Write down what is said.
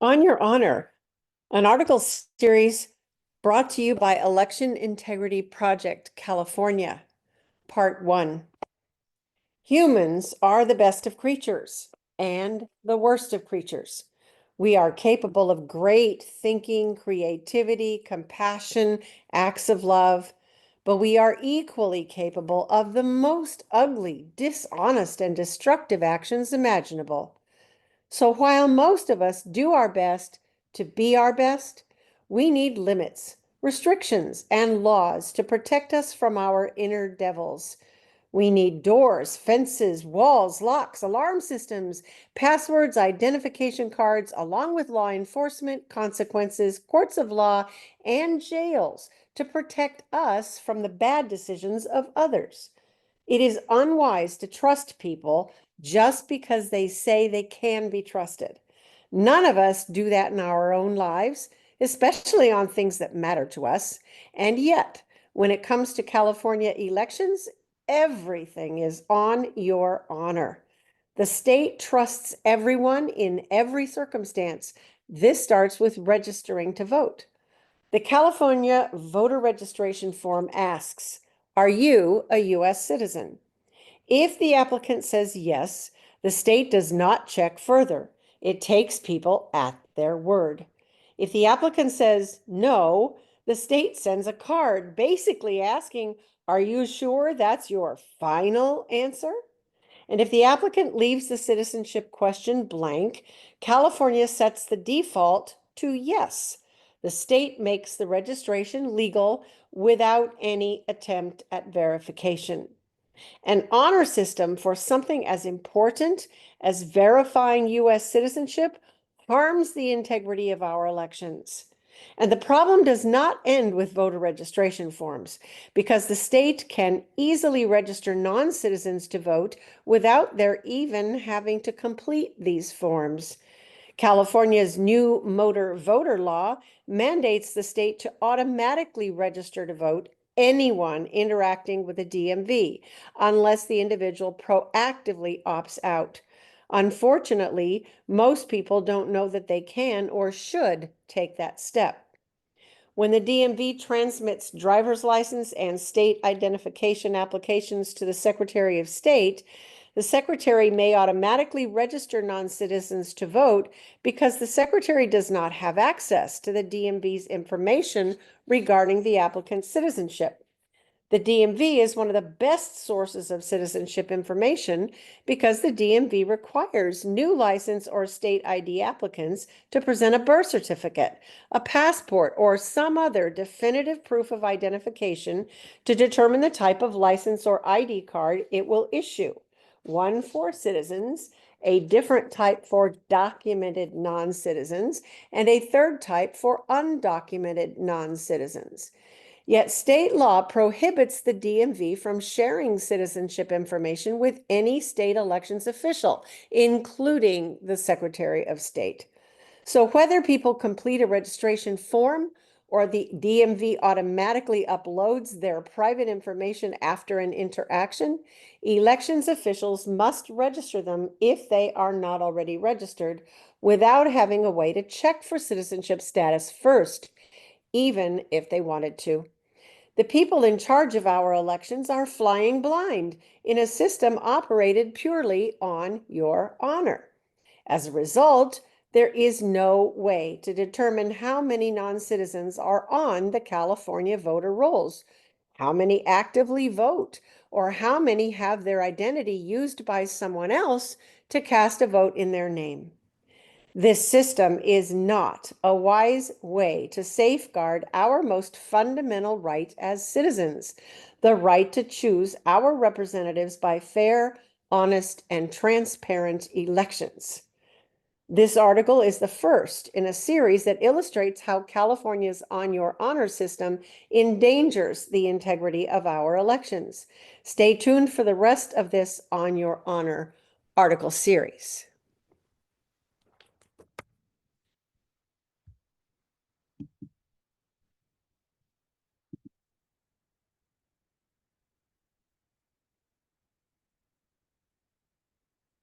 On Your Honor, an article series brought to you by Election Integrity Project, California, Part 1. Humans are the best of creatures and the worst of creatures. We are capable of great thinking, creativity, compassion, acts of love, but we are equally capable of the most ugly, dishonest, and destructive actions imaginable. So while most of us do our best to be our best, we need limits, restrictions, and laws to protect us from our inner devils. We need doors, fences, walls, locks, alarm systems, passwords, identification cards, along with law enforcement, consequences, courts of law, and jails to protect us from the bad decisions of others. It is unwise to trust people just because they say they can be trusted. None of us do that in our own lives, especially on things that matter to us. And yet, when it comes to California elections, everything is on your honor. The state trusts everyone in every circumstance. This starts with registering to vote. The California voter registration form asks, are you a U.S. citizen? If the applicant says yes, the state does not check further. It takes people at their word. If the applicant says no, the state sends a card basically asking, are you sure that's your final answer? And if the applicant leaves the citizenship question blank, California sets the default to yes. The state makes the registration legal without any attempt at verification. An honor system for something as important as verifying U.S. citizenship harms the integrity of our elections. And the problem does not end with voter registration forms, because the state can easily register non-citizens to vote without their even having to complete these forms. California's new motor voter law mandates the state to automatically register to vote anyone interacting with the DMV, unless the individual proactively opts out. Unfortunately, most people don't know that they can or should take that step. When the DMV transmits driver's license and state identification applications to the Secretary of State, the Secretary may automatically register non-citizens to vote because the Secretary does not have access to the DMV's information regarding the applicant's citizenship. The DMV is one of the best sources of citizenship information because the DMV requires new license or state ID applicants to present a birth certificate, a passport, or some other definitive proof of identification to determine the type of license or ID card it will issue. One for citizens, a different type for documented non-citizens, and a third type for undocumented non-citizens. Yet state law prohibits the DMV from sharing citizenship information with any state elections official, including the Secretary of State. So whether people complete a registration form or the DMV automatically uploads their private information after an interaction, elections officials must register them if they are not already registered, without having a way to check for citizenship status first, even if they wanted to. The people in charge of our elections are flying blind in a system operated purely on your honor. As a result, there is no way to determine how many non-citizens are on the California voter rolls, how many actively vote, or how many have their identity used by someone else to cast a vote in their name. This system is not a wise way to safeguard our most fundamental right as citizens, the right to choose our representatives by fair, honest, and transparent elections. This article is the first in a series that illustrates how California's On Your Honor system endangers the integrity of our elections. Stay tuned for the rest of this On Your Honor article series.